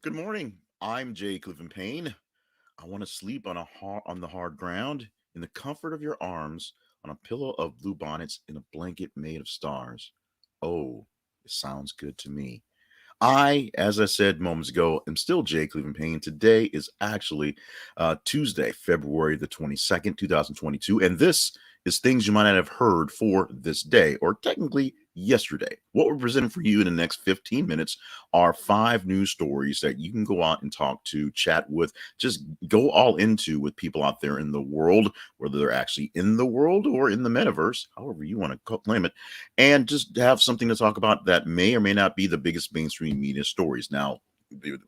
Good morning. I'm Jay Clifton Payne. I want to sleep on the hard ground in the comfort of your arms on a pillow of blue bonnets in a blanket made of stars. Oh, it sounds good to me. As I said moments ago, am still Jay Cleveland Payne. Today is actually Tuesday, February the 22nd, 2022. And this is things you might not have heard for this day, or technically yesterday. What we're presenting for you in the next 15 minutes are five news stories that you can go out and talk to, chat with, just go all into with people out there in the world, whether they're actually in the world or in the metaverse, however you want to claim it, and just have something to talk about that may or may not be the biggest mainstream media stories. Now,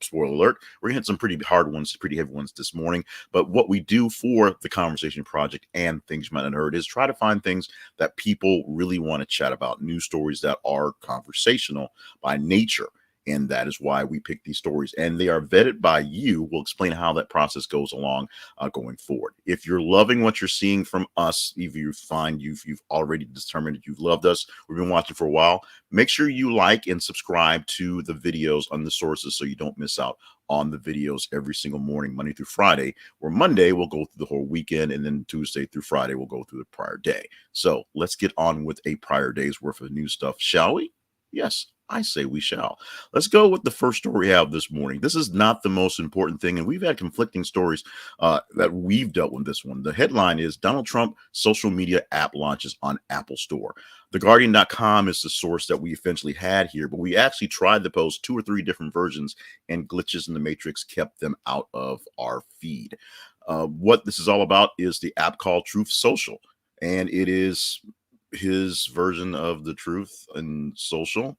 spoiler alert, we're gonna hit some pretty hard ones, pretty heavy ones this morning. But what we do for the Conversation Project and things you might not have heard is try to find things that people really want to chat about, news stories that are conversational by nature. And that is why we pick these stories, and they are vetted by you. We'll explain how that process goes along going forward. If you're loving what you're seeing from us, if you find you've already determined that you've loved us, we've been watching for a while, make sure you like and subscribe to the videos on the sources so you don't miss out on the videos every single morning, Monday through Friday, where Monday we'll go through the whole weekend, and then Tuesday through Friday we'll go through the prior day. So let's get on with a prior day's worth of new stuff, shall we? Yes, I say we shall. Let's go with the first story we have this morning. This is not the most important thing, and we've had conflicting stories that we've dealt with this one. The headline is Donald Trump social media app launches on Apple Store. TheGuardian.com is the source that we eventually had here, but we actually tried to post two or three different versions, and glitches in the matrix kept them out of our feed. What this is all about is the app called Truth Social, and it is his version of the truth and social.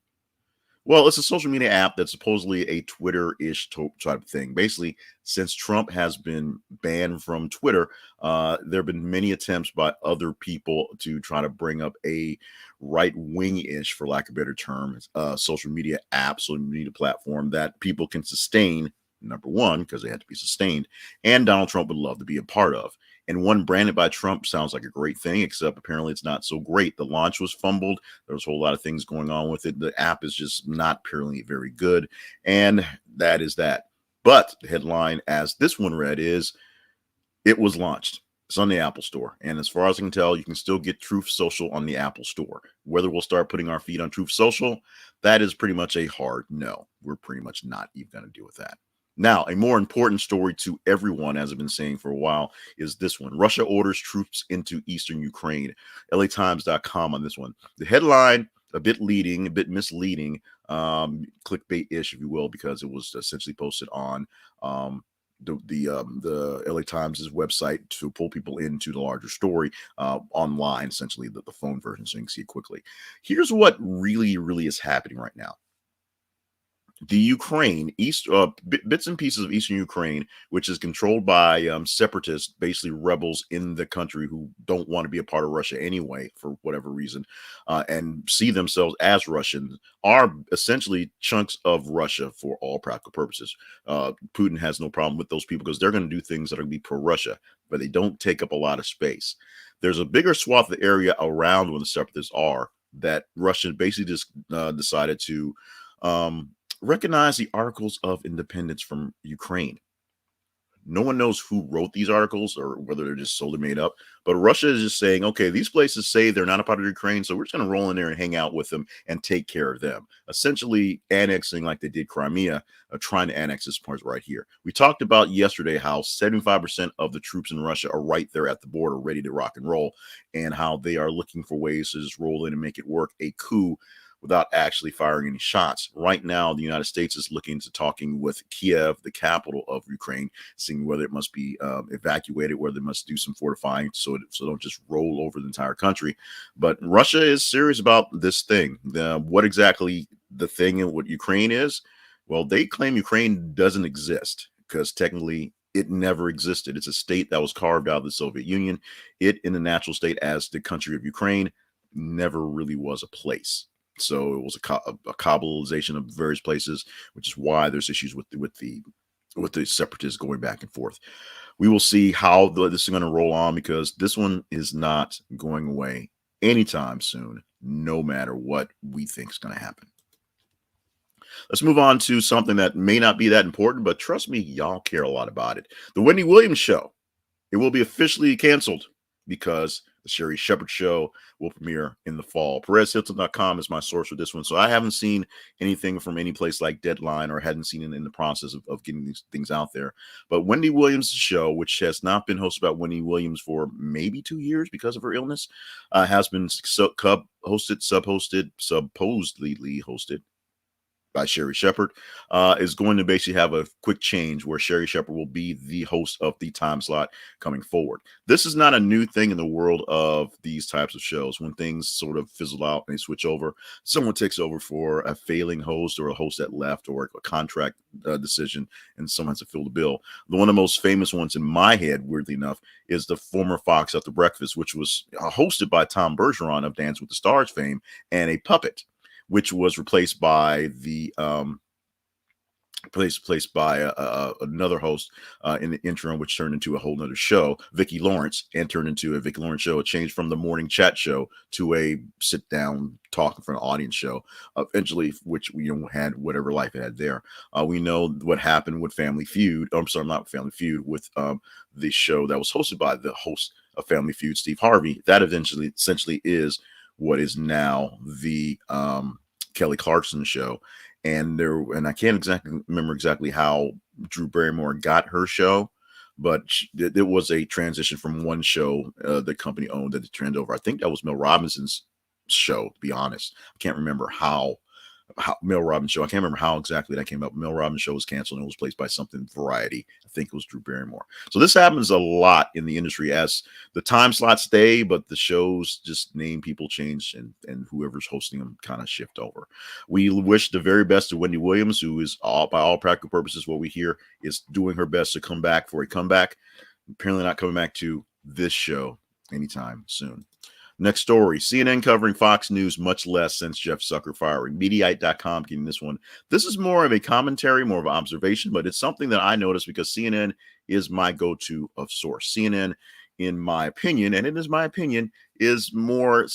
Well, it's a social media app that's supposedly a Twitter-ish type of thing. Basically, since Trump has been banned from Twitter, there have been many attempts by other people to try to bring up a right-wing-ish, for lack of a better term, social media app, social media platform that people can sustain. Number one, because they have to be sustained, and Donald Trump would love to be a part of. And one branded by Trump sounds like a great thing, except apparently it's not so great. The launch was fumbled. There was a whole lot of things going on with it. The app is just not apparently very good. And that is that. But the headline, as this one read, is it was launched. It's on the Apple Store. And as far as I can tell, you can still get Truth Social on the Apple Store. Whether we'll start putting our feet on Truth Social, that is pretty much a hard no. We're pretty much not even going to deal with that. Now, a more important story to everyone, as I've been saying for a while, is this one. Russia orders troops into eastern Ukraine. LATimes.com on this one. The headline, a bit leading, a bit misleading, clickbait-ish, if you will, because it was essentially posted on the LA Times' website to pull people into the larger story online, essentially the phone version, so you can see it quickly. Here's what really is happening right now. The Ukraine, bits and pieces of eastern Ukraine, which is controlled by separatists, basically rebels in the country who don't want to be a part of Russia anyway, for whatever reason, and see themselves as Russian, are essentially chunks of Russia for all practical purposes. Putin has no problem with those people because they're going to do things that are going to be pro-Russia, but they don't take up a lot of space. There's a bigger swath of area around where the separatists are that Russia basically just decided to recognize the Articles of Independence from Ukraine. No one knows who wrote these articles or whether they're just solely made up, but Russia is just saying, okay, these places say they're not a part of Ukraine, so we're just going to roll in there and hang out with them and take care of them. Essentially annexing like they did Crimea, trying to annex this part right here. We talked about yesterday how 75% of the troops in Russia are right there at the border ready to rock and roll, and how they are looking for ways to just roll in and make it work, a coup without actually firing any shots. Right now, the United States is looking into talking with Kiev, the capital of Ukraine, seeing whether it must be evacuated, whether they must do some fortifying so don't just roll over the entire country. But Russia is serious about this thing. What exactly the thing in what Ukraine is? Well, they claim Ukraine doesn't exist because technically it never existed. It's a state that was carved out of the Soviet Union. It, in the natural state as the country of Ukraine, never really was a place. So it was a Kabbalization of various places, which is why there's issues with the separatists going back and forth. We will see how this is going to roll on, because this one is not going away anytime soon, no matter what we think is going to happen. Let's move on to something that may not be that important, but trust me, y'all care a lot about it. The Wendy Williams show. It will be officially canceled because the Sherry Shepherd show will premiere in the fall. PerezHilton.com is my source for this one. So I haven't seen anything from any place like Deadline, or hadn't seen it in the process of getting these things out there. But Wendy Williams' show, which has not been hosted by Wendy Williams for maybe 2 years because of her illness, has been supposedly hosted by Sherry Shepherd, is going to basically have a quick change where Sherry Shepherd will be the host of the time slot coming forward. This is not a new thing in the world of these types of shows. When things sort of fizzle out and they switch over, someone takes over for a failing host or a host that left, or a contract decision, and someone has to fill the bill. One of the most famous ones in my head, weirdly enough, is the former Fox After Breakfast, which was hosted by Tom Bergeron of Dance with the Stars fame, and a puppet, which was replaced by the placed by another host in the interim, which turned into a whole nother show, Vicki Lawrence, and turned into a Vicki Lawrence show. It changed from the morning chat show to a sit down talk in front of audience show, eventually, which had whatever life it had there. We know what happened with Family Feud. I'm sorry, not Family Feud, with the show that was hosted by the host of Family Feud, Steve Harvey. That essentially is what is now the Kelly Clarkson show. And I can't exactly remember how Drew Barrymore got her show, but it was a transition from one show the company owned that it turned over. I think that was Mel Robinson's show, to be honest. I can't remember how Mel Robbins show. I can't remember how exactly that came up. Mel Robbins show was canceled and it was placed by something Variety. I think it was Drew Barrymore. So this happens a lot in the industry as the time slots stay, but the shows, just name people change, and whoever's hosting them kind of shift over. We wish the very best to Wendy Williams, who is by all practical purposes, what we hear is doing her best to come back for a comeback. Apparently not coming back to this show anytime soon. Next story, CNN covering Fox News much less since Jeff Zucker firing. Mediaite.com getting this one. This is more of a commentary, more of an observation, but it's something that I noticed because CNN is my go-to of source. CNN, in my opinion, and it is my opinion, is more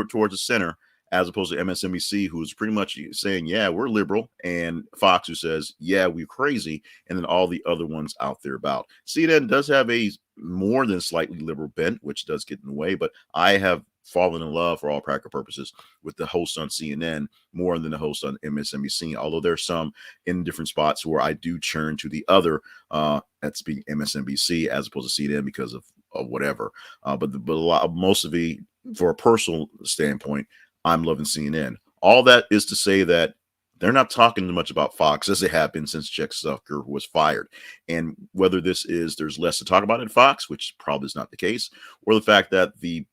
towards the center, as opposed to MSNBC, who's pretty much saying, yeah, we're liberal, and Fox, who says, yeah, we're crazy, and then all the other ones out there about. CNN does have a more than slightly liberal bent, which does get in the way, but I have fallen in love, for all practical purposes, with the host on CNN more than the host on MSNBC, although there's some in different spots where I do churn to the other, that's being MSNBC as opposed to CNN because of whatever. But most of the, for a personal standpoint, I'm loving CNN. All that is to say that they're not talking much about Fox as they have been since Jeff Zucker was fired. And whether there's less to talk about at Fox, which probably is not the case, or the fact that the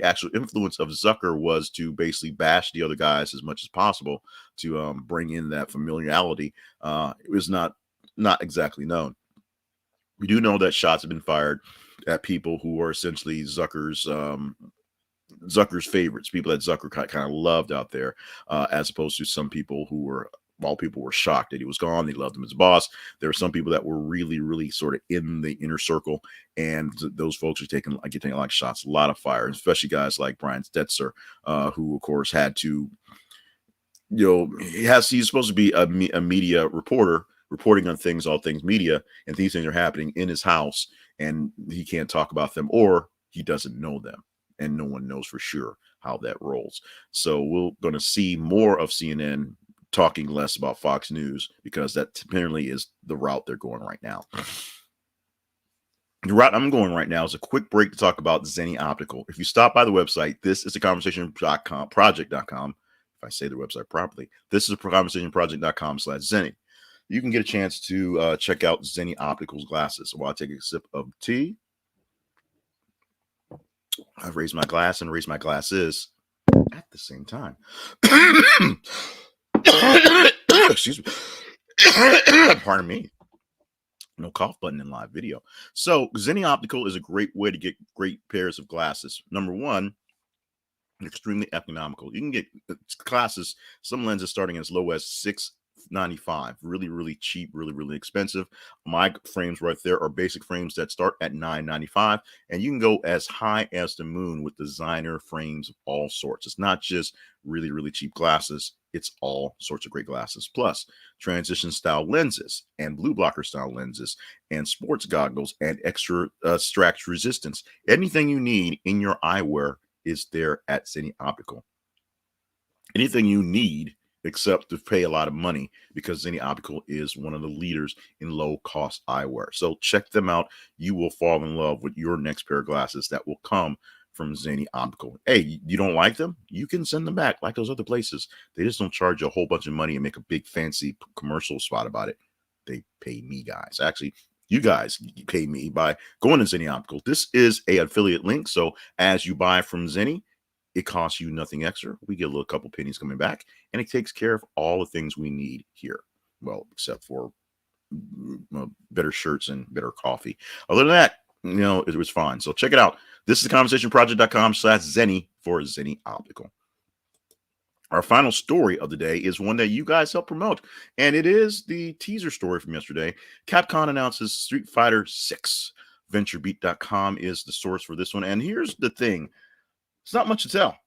actual influence of Zucker was to basically bash the other guys as much as possible to bring in that familiarity, it was not exactly known. We do know that shots have been fired at people who are essentially Zucker's favorites, people that Zucker kind of loved out there, as opposed to some people who were, people were shocked that he was gone. They loved him as a boss. There were some people that were really, really sort of in the inner circle, and those folks are getting a lot of shots, a lot of fire, especially guys like Brian Stetzer, who of course had to, he's supposed to be a media reporter, reporting on all things media, and these things are happening in his house, and he can't talk about them, or he doesn't know them. And no one knows for sure how that rolls. So we're going to see more of CNN talking less about Fox News, because that apparently is the route they're going right now. The route I'm going right now is a quick break to talk about Zenni Optical. If you stop by the website, this is a conversationproject.com. If I say the website properly, this is a conversationproject.com/Zenni. You can get a chance to check out Zenni Optical's glasses. While I take a sip of tea, I've raised my glass and raised my glasses at the same time. Excuse me. Pardon me. No cough button in live video. So Zenni Optical is a great way to get great pairs of glasses. Number one, extremely economical. You can get glasses, some lenses starting as low as $6.95. Really, really cheap, really, really expensive. My frames right there are basic frames that start at $9.95, and you can go as high as the moon with designer frames of all sorts. It's not just really, really cheap glasses. It's all sorts of great glasses. Plus, transition style lenses and blue blocker style lenses and sports goggles and extra stretch resistance. Anything you need in your eyewear is there at Zenny Optical. Anything you need except to pay a lot of money, because Zenny Optical is one of the leaders in low cost eyewear. So check them out. You will fall in love with your next pair of glasses that will come from Zenny Optical. Hey, you don't like them? You can send them back like those other places. They just don't charge you a whole bunch of money and make a big fancy commercial spot about it. They pay me, guys. Actually, you guys pay me by going to Zenny Optical. This is a affiliate link. So as you buy from Zenny, it costs you nothing extra. We get a little couple pennies coming back, and it takes care of all the things we need here. Well, except for better shirts and better coffee. Other than that, it was fine. So check it out. This is theconversationproject.com/Zenny for Zenny Optical. Our final story of the day is one that you guys helped promote, and it is the teaser story from yesterday. Capcom announces Street Fighter 6. VentureBeat.com is the source for this one. And here's the thing. It's not much to tell.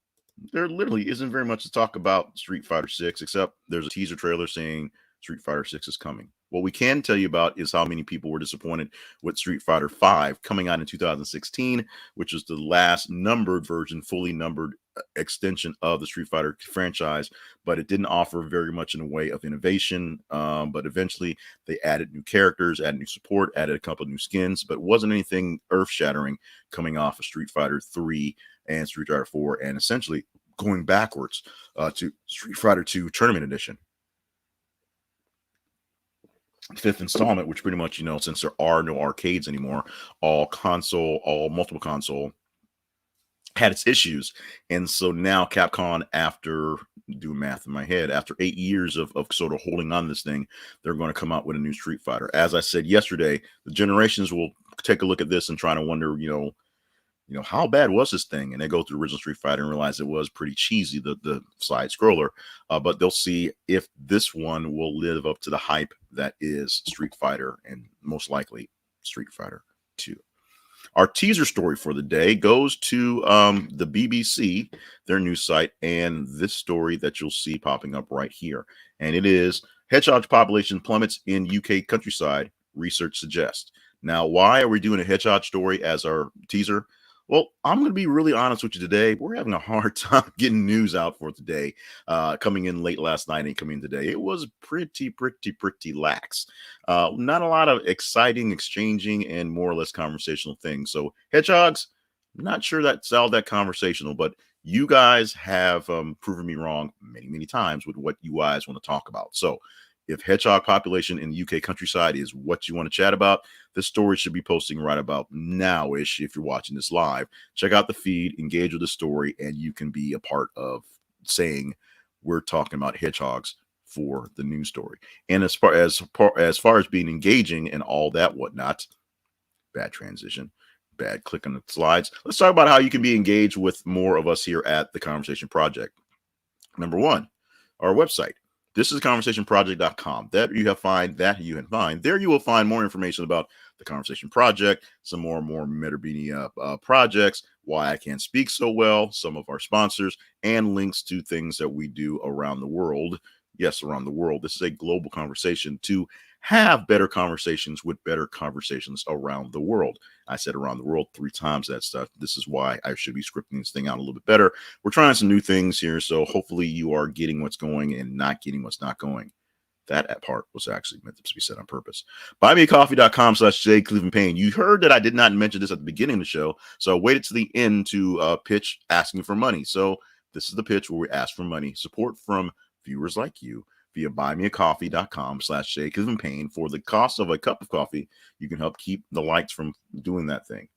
There literally isn't very much to talk about Street Fighter 6, except there's a teaser trailer saying Street Fighter 6 is coming. What we can tell you about is how many people were disappointed with Street Fighter 5 coming out in 2016, which is the last numbered version, fully numbered extension of the Street Fighter franchise, but it didn't offer very much in the way of innovation. But eventually they added new characters, added new support, added a couple of new skins, but it wasn't anything earth-shattering coming off of Street Fighter 3 and Street Fighter 4, and essentially going backwards to Street Fighter 2 Tournament Edition. Fifth installment, which pretty much, since there are no arcades anymore, all multiple console, had its issues. And so now Capcom, after doing math in my head, after 8 years of sort of holding on this thing, they're going to come out with a new Street Fighter. As I said yesterday, the generations will take a look at this and try to wonder, how bad was this thing? And they go through the original Street Fighter and realize it was pretty cheesy, the side scroller. But they'll see if this one will live up to the hype that is Street Fighter, and most likely Street Fighter 2. Our teaser story for the day goes to the BBC, their news site, and this story that you'll see popping up right here. And it is hedgehog population plummets in UK countryside, research suggests. Now, why are we doing a hedgehog story as our teaser? Well, I'm going to be really honest with you today. We're having a hard time getting news out for today. Coming in late last night and coming in today, it was pretty lax. Not a lot of exciting exchanging and more or less conversational things. So hedgehogs, I'm not sure that's all that conversational, but you guys have proven me wrong many times with what you guys want to talk about. So if hedgehog population in the UK countryside is what you want to chat about, this story should be posting right about now-ish if you're watching this live. Check out the feed, engage with the story, and you can be a part of saying we're talking about hedgehogs for the news story. And as far as being engaging and all that whatnot, bad transition, bad click on the slides. Let's talk about how you can be engaged with more of us here at the Conversation Project. Number one, our website. This is conversationproject.com. There you will find more information about the Conversation Project, some more Metabeania projects, why I can't speak so well, some of our sponsors, and links to things that we do around the world. Yes, around the world. This is a global conversation to have better conversations with better conversations around the world. I said around the world 3 times that stuff. This is why I should be scripting this thing out a little bit better. We're trying some new things here, so hopefully you are getting what's going and not getting what's not going. That part was actually meant to be said on purpose. BuyMeACoffee.com/JClevelandPayne. You heard that I did not mention this at the beginning of the show, so I waited to the end to pitch asking for money. So this is the pitch where we ask for money. Support from viewers like you via buymeacoffee.com/JClevelandPayne. For the cost of a cup of coffee, you can help keep the lights from doing that thing.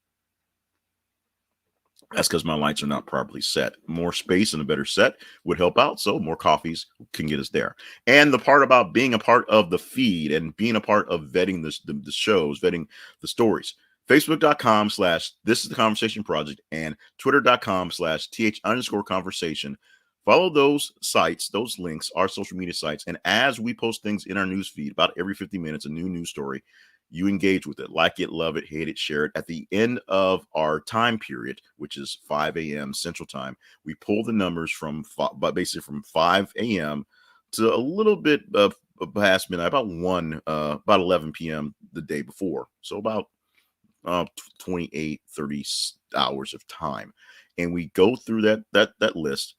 That's because my lights are not properly set. More space and a better set would help out, so more coffees can get us there. And the part about being a part of the feed and being a part of vetting the shows, vetting the stories. Facebook.com/This is the Conversation Project and Twitter.com/TH_conversation. Follow those sites, those links, our social media sites. And as we post things in our news feed, about every 50 minutes, a new news story, you engage with it, like it, love it, hate it, share it. At the end of our time period, which is 5 a.m. Central Time, we pull the numbers from 5 a.m. to a little bit of past midnight, about about 11 p.m. the day before. So about 28, 30 hours of time. And we go through that list.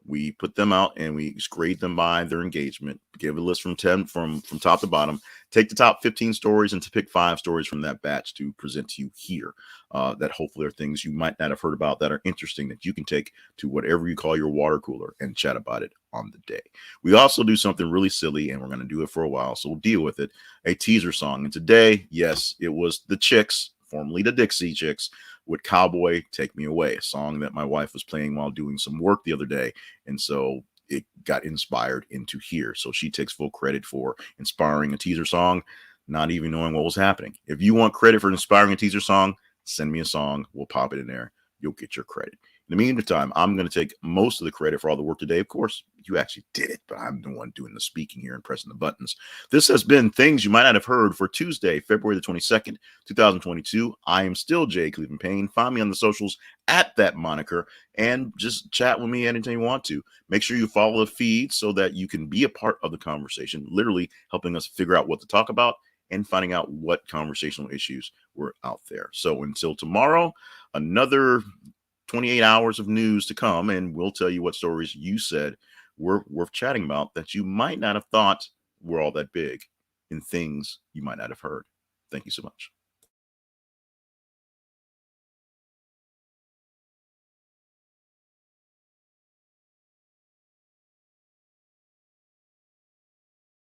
We put them out and we grade them by their engagement. Give a list from 10 from top to bottom. Take the top 15 stories and to pick 5 stories from that batch to present to you here. That hopefully are things you might not have heard about that are interesting that you can take to whatever you call your water cooler and chat about it on the day. We also do something really silly, and we're going to do it for a while, so we'll deal with it. A teaser song. And today, yes, it was the Chicks, formerly the Dixie Chicks, with Cowboy Take Me Away, a song that my wife was playing while doing some work the other day. And so it got inspired into here. So she takes full credit for inspiring a teaser song, not even knowing what was happening. If you want credit for inspiring a teaser song, send me a song. We'll pop it in there. You'll get your credit. In the meantime, I'm going to take most of the credit for all the work today. Of course, you actually did it, but I'm the one doing the speaking here and pressing the buttons. This has been Things You Might Not Have Heard for Tuesday, February the 22nd, 2022. I am still Jay Cleveland Payne. Find me on the socials at that moniker and just chat with me anytime you want to. Make sure you follow the feed so that you can be a part of the conversation, literally helping us figure out what to talk about and finding out what conversational issues were out there. So until tomorrow, another 28 hours of news to come, and we'll tell you what stories you said were worth chatting about that you might not have thought were all that big in things you might not have heard. Thank you so much.